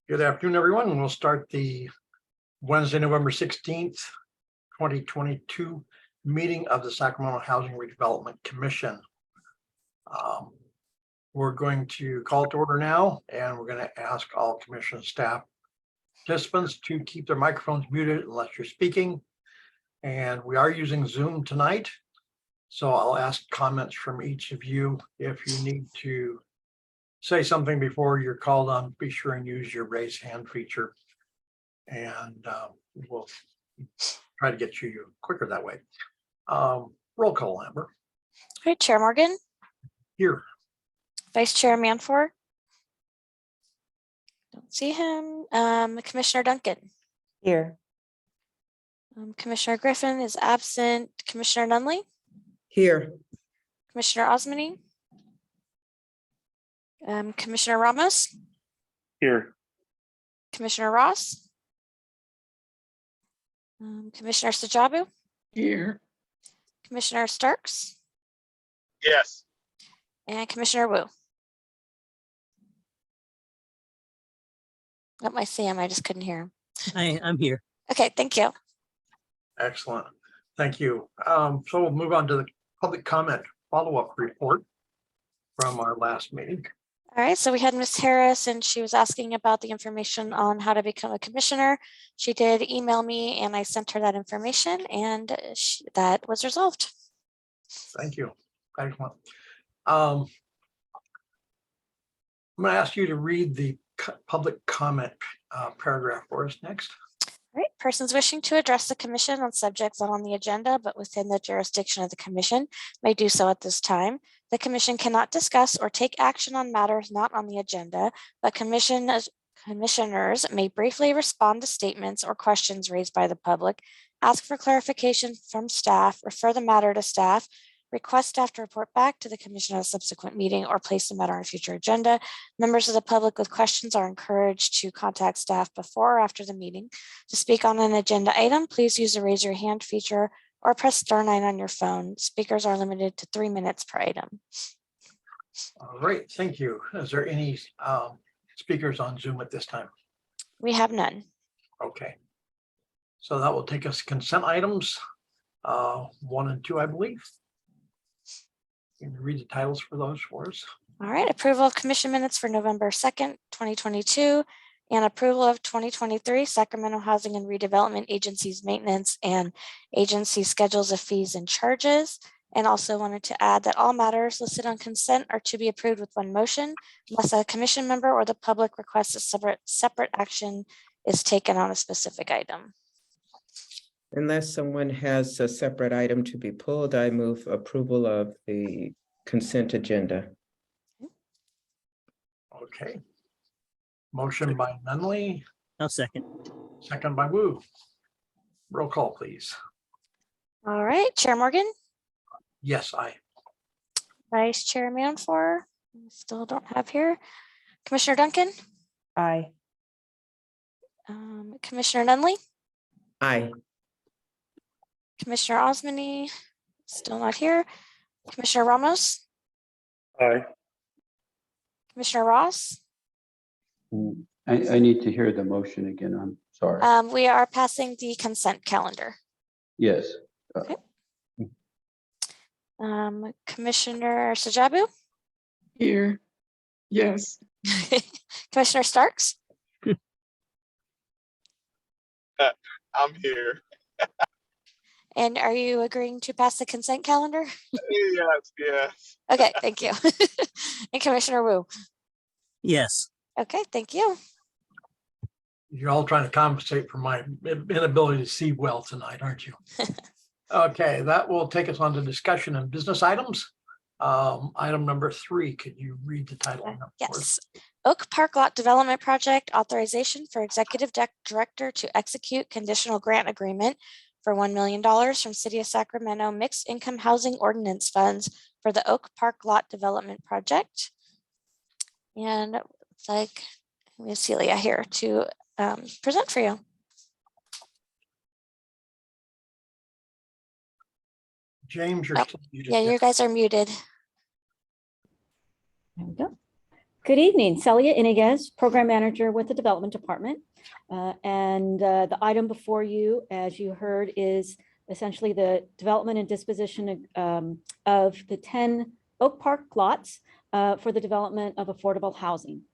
Good afternoon, everyone, and we'll start the Wednesday, November 16th, 2022 meeting of the Sacramento Housing Redevelopment Commission. We're going to call it to order now, and we're going to ask all commission staff participants to keep their microphones muted unless you're speaking. And we are using Zoom tonight, so I'll ask comments from each of you. If you need to say something before you're called on, be sure and use your raise hand feature, and we'll try to get you quicker that way. Roll call, Amber. All right, Chair Morgan. Here. Vice Chair Manfor. Don't see him. Commissioner Duncan. Here. Commissioner Griffin is absent. Commissioner Nunley. Here. Commissioner Osmany. Commissioner Ramos. Here. Commissioner Ross. Commissioner Sajabu. Here. Commissioner Starks. Yes. And Commissioner Wu. Oh, I see him. I just couldn't hear him. I'm here. Okay, thank you. Excellent. Thank you. So we'll move on to the public comment follow-up report from our last meeting. All right, so we had Ms. Harris, and she was asking about the information on how to become a commissioner. She did email me, and I sent her that information, and that was resolved. Thank you. Excellent. I'm going to ask you to read the public comment paragraph for us next. All right, persons wishing to address the commission on subjects not on the agenda but within the jurisdiction of the commission may do so at this time. The commission cannot discuss or take action on matters not on the agenda, but commissioners may briefly respond to statements or questions raised by the public, ask for clarification from staff, refer the matter to staff, request staff to report back to the commission at a subsequent meeting, or place the matter on a future agenda. Members of the public with questions are encouraged to contact staff before or after the meeting. To speak on an agenda item, please use the raise your hand feature or press star 9 on your phone. Speakers are limited to 3 minutes per item. All right, thank you. Is there any speakers on Zoom at this time? We have none. Okay. So that will take us to consent items 1 and 2, I believe. Can you read the titles for those for us? All right, approval of commission minutes for November 2nd, 2022, and approval of 2023 Sacramento Housing and Redevelopment Agency's maintenance and agency schedules of fees and charges. And also wanted to add that all matters listed on consent are to be approved with one motion, unless a commission member or the public requests a separate action is taken on a specific item. Unless someone has a separate item to be pulled, I move approval of the consent agenda. Okay. Motion by Nunley, I'll second. second by Wu. Roll call, please. All right, Chair Morgan. Yes, I. Vice Chair Manfor, still don't have here. Commissioner Duncan. Aye. Commissioner Nunley. Aye. Commissioner Osmany, still not here. Commissioner Ramos. Aye. Commissioner Ross. I need to hear the motion again. I'm sorry. We are passing the consent calendar. Yes. Okay. Commissioner Sajabu. Here. Yes. Commissioner Starks. I'm here. And are you agreeing to pass the consent calendar? Yes, yes. Okay, thank you. And Commissioner Wu. Yes. Okay, thank you. You're all trying to compensate for my inability to see well tonight, aren't you? Okay, that will take us on to discussion and business items. Item number 3, could you read the title? Yes. Oak Park Lot Development Project Authorization for Executive Director to execute conditional grant agreement for $1 million from City of Sacramento Mixed Income Housing Ordinance Funds for the Oak Park Lot Development Project. And it's like, we have Celia here to present for you. James, you're Oh, still muted. yeah, you guys are muted. There we go. Good evening, Celia Iniguez, Program Manager with the Development Department. The item before you, as you heard, is essentially the development and disposition of the 10 Oak Park lots for the development of affordable housing.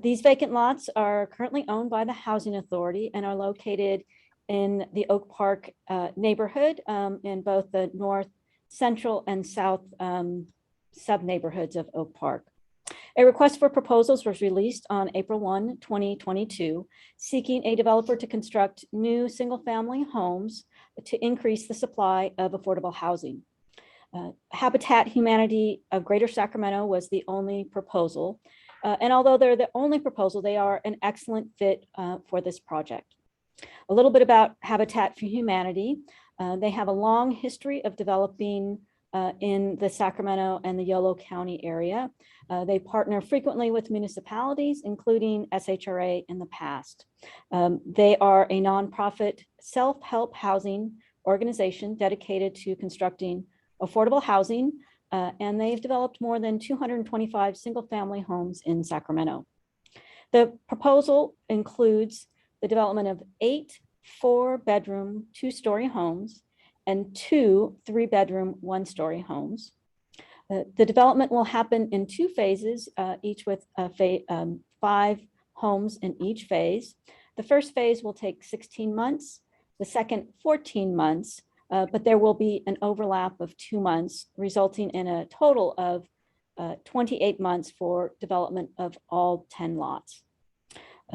These vacant lots are currently owned by the Housing Authority and are located in the Oak Park neighborhood in both the north, central, and south sub-neighborhoods of Oak Park. A request for proposals was released on April 1, 2022, seeking a developer to construct new single-family homes to increase the supply of affordable housing. Habitat Humanity of Greater Sacramento was the only proposal. And although they're the only proposal, they are an excellent fit for this project. A little bit about Habitat for Humanity. They have a long history of developing in the Sacramento and the Yolo County area. They partner frequently with municipalities, including SHRA in the past. They are a nonprofit self-help housing organization dedicated to constructing affordable housing, and they've developed more than 225 single-family homes in Sacramento. The proposal includes the development of 8 4-bedroom, 2-story homes and 2 3-bedroom, 1-story homes. The development will happen in 2 phases, each with 5 homes in each phase. The first phase will take 16 months, the second 14 months, but there will be an overlap of 2 months, resulting in a total of 28 months for development of all 10 lots.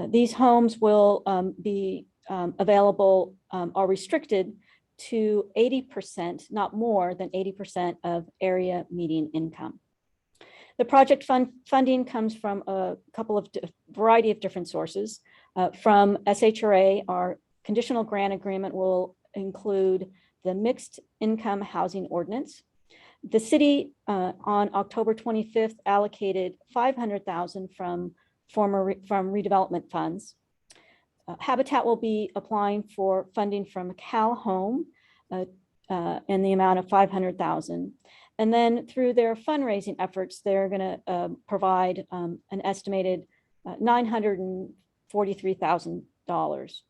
These homes will be available or restricted to 80%, not more than 80% of area median income. The project funding comes from a variety of different sources. From SHRA, our conditional grant agreement will include the Mixed Income Housing Ordinance. The city on October 25th allocated $500,000 from redevelopment funds. Habitat will be applying for funding from Cal Home in the amount of $500,000. And then through their fundraising efforts, they're going to provide an estimated $943,000.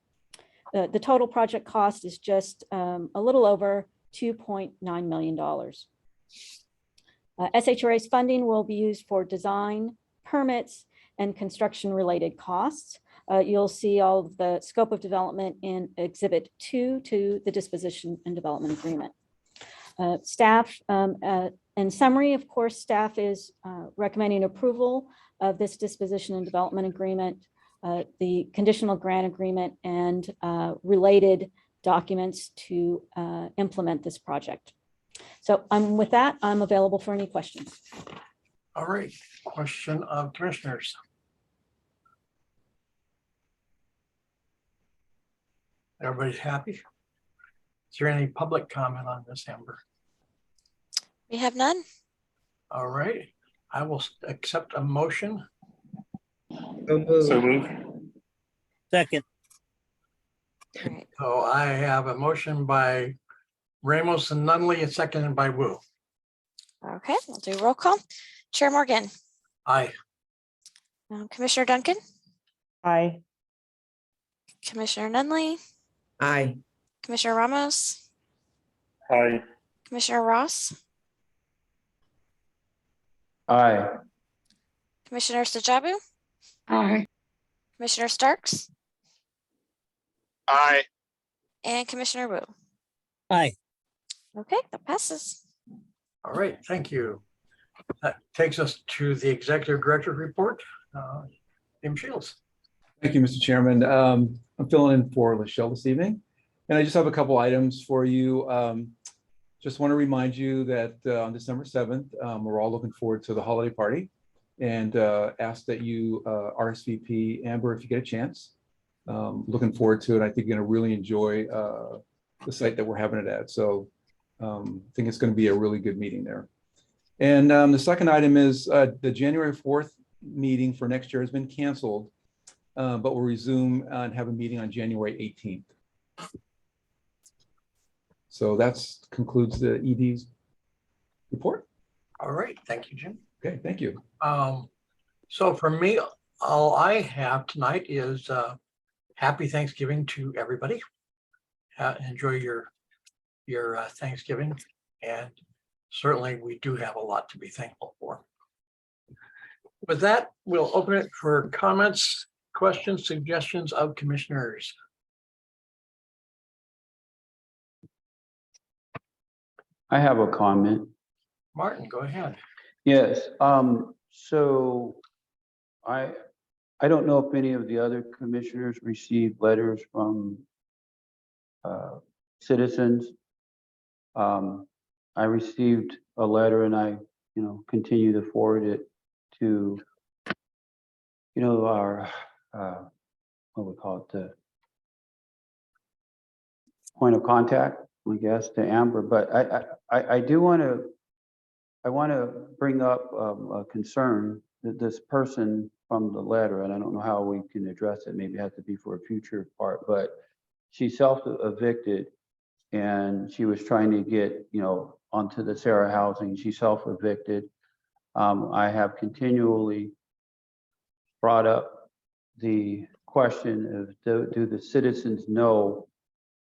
The total project cost is just a little over $2.9 million. SHRA's funding will be used for design, permits, and construction-related costs. You'll see all of the scope of development in Exhibit 2 to the Disposition and Development Agreement. Staff, in summary, of course, staff is recommending approval of this Disposition and Development Agreement, the conditional grant agreement, and related documents to implement this project. So with that, I'm available for any questions. All right, question of commissioners. Everybody's happy? Is there any public comment on this, Amber? We have none. All right, I will accept a motion. So moved. So move. Second. All right. So I have a motion by Ramos and Nunley and seconded by Wu. Okay, we'll do roll call. Chair Morgan, Aye. Commissioner Duncan, Aye. Commissioner Nunley, Aye. Commissioner Ramos, Aye. Commissioner Ross, Aye. Commissioner Stajabu, Aye. Commissioner Starks, Aye. and Commissioner Wu. Aye. Okay, that passes. All right, thank you. That takes us to the executive director report. Tim Shields. Thank you, Mr. Chairman. I'm filling in for Lachelle this evening, and I just have a couple items for you. Just want to remind you that on December 7th, we're all looking forward to the holiday party, and ask that you RSVP, Amber, if you get a chance. Looking forward to it. I think you're going to really enjoy the site that we're having it at. So I think it's going to be a really good meeting there. And the second item is the January 4th meeting for next year has been canceled, but we'll resume and have a meeting on January 18th. So that concludes the ED's report. All right, thank you, Jim. Okay, thank you. So for me, all I have tonight is happy Thanksgiving to everybody. Enjoy your Thanksgiving, and certainly we do have a lot to be thankful for. With that, we'll open it for comments, questions, suggestions of commissioners. I have a comment. Martin, go ahead. Yes, so I don't know if any of the other commissioners received letters from citizens. I received a letter and I, continue to forward it to, our, what we call it, the point of contact, I guess, to Amber. But I do want to bring up a concern that this person from the letter, and I don't know how we can address it, maybe it has to be for a future part, but she self-evicted and she was trying to get, onto the SHRA housing. She self-evicted. I have continually brought up the question of do the citizens know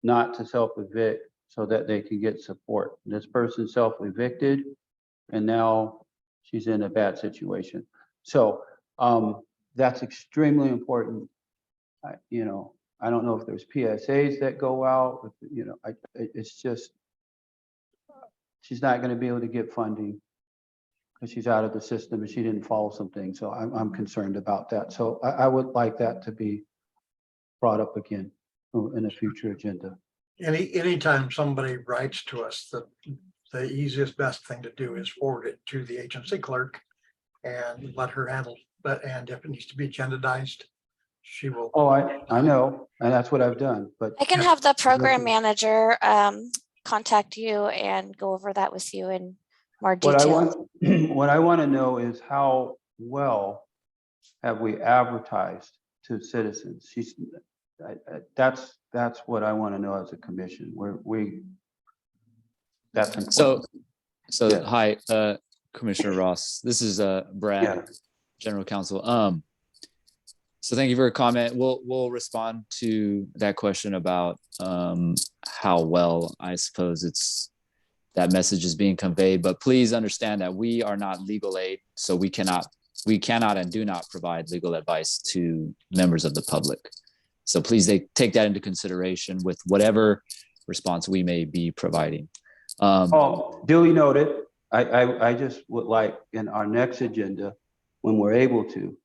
not to self-evict so that they can get support? This person self-evicted and now she's in a bad situation. So that's extremely important. I don't know if there's PSAs that go out, it's just, she's not going to be able to get funding because she's out of the system and she didn't follow some things. So I'm concerned about that. So I would like that to be brought up again in a future agenda. Anytime somebody writes to us, the easiest, best thing to do is forward it to the agency clerk and let her handle. And if it needs to be agendized, she will. Oh, I know, and that's what I've done. But I can have the program manager contact you and go over that with you in more detail. what I want to know is how well have we advertised to citizens? That's what I want to know as a commission. That's important. So Yeah. hi, Commissioner Ross. This is Brad, Yeah. General Counsel. So thank you for your comment. We'll respond to that question about how well, I suppose, that message is being conveyed. But please understand that we are not legal aid, so we cannot and do not provide legal advice to members of the public. So please take that into consideration with whatever response we may be providing. Duly noted. I just would like in our next agenda, when we're able to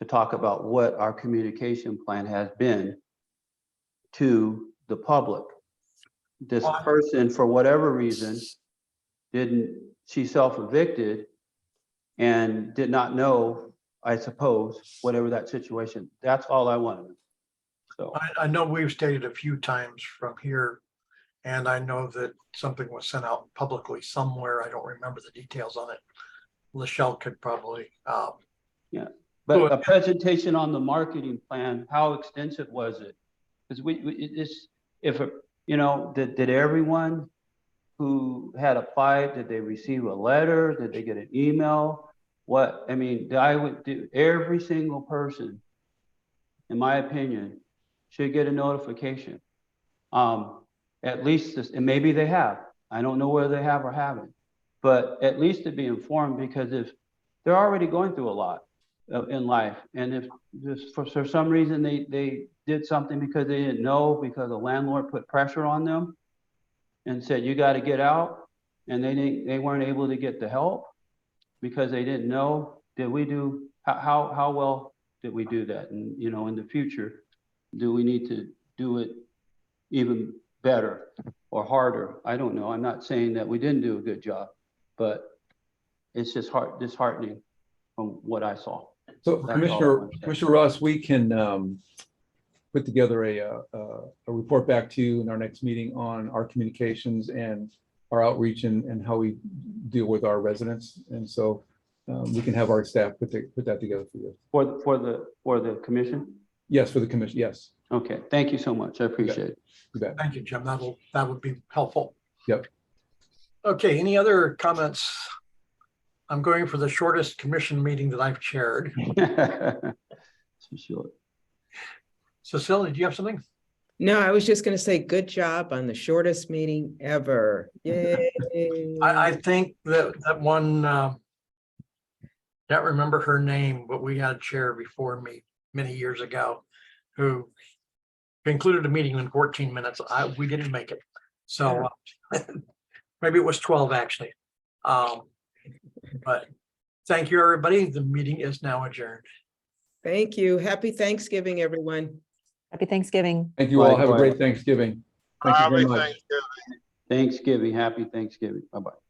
talk about what our communication plan has been to the public. This person, for whatever reason, she self-evicted and did not know, I suppose, whatever that situation. That's all I want to know. So I know we've stated a few times from here, and I know that something was sent out publicly somewhere. I don't remember the details on it. Lachelle could probably. Yeah, but a presentation on the marketing plan, how extensive was it? Because did everyone who had applied, did they receive a letter? Did they get an email? I would do every single person, in my opinion, should get a notification. At least this, and maybe they have. I don't know whether they have or haven't, but at least to be informed, because if they're already going through a lot in life, and if just for some reason they did something because they didn't know, because the landlord put pressure on them and said you got to get out, and they weren't able to get the help because they didn't know, how well did we do that? And in the future, do we need to do it even better or harder? I don't know. I'm not saying that we didn't do a good job, but it's just disheartening from what I saw. So Commissioner Ross, we can put together a report back to you in our next meeting on our communications and our outreach and how we deal with our residents. And so we can have our staff put that together for you. For the commission? Yes, for the commission, yes. Okay, thank you so much. I appreciate it. You bet. Thank you, Jim. That would be helpful. Yep. Okay, any other comments I'm going for the shortest commission meeting that I've chaired. For sure. Cecilia, do you have something? No, I was just going to say, good job on the shortest meeting ever. Yay. I think that one, can't remember her name, but we had a chair before me many years ago who concluded a meeting in 14 minutes. We didn't make it. So maybe it was 12 actually. But thank you, everybody. The meeting is now adjourned. Thank you. Happy Thanksgiving, everyone. Happy Thanksgiving. Thank you all. Have a Likewise. great Thanksgiving. Thank you very Happy much. Thanksgiving. Thanksgiving, happy Thanksgiving. Bye-bye.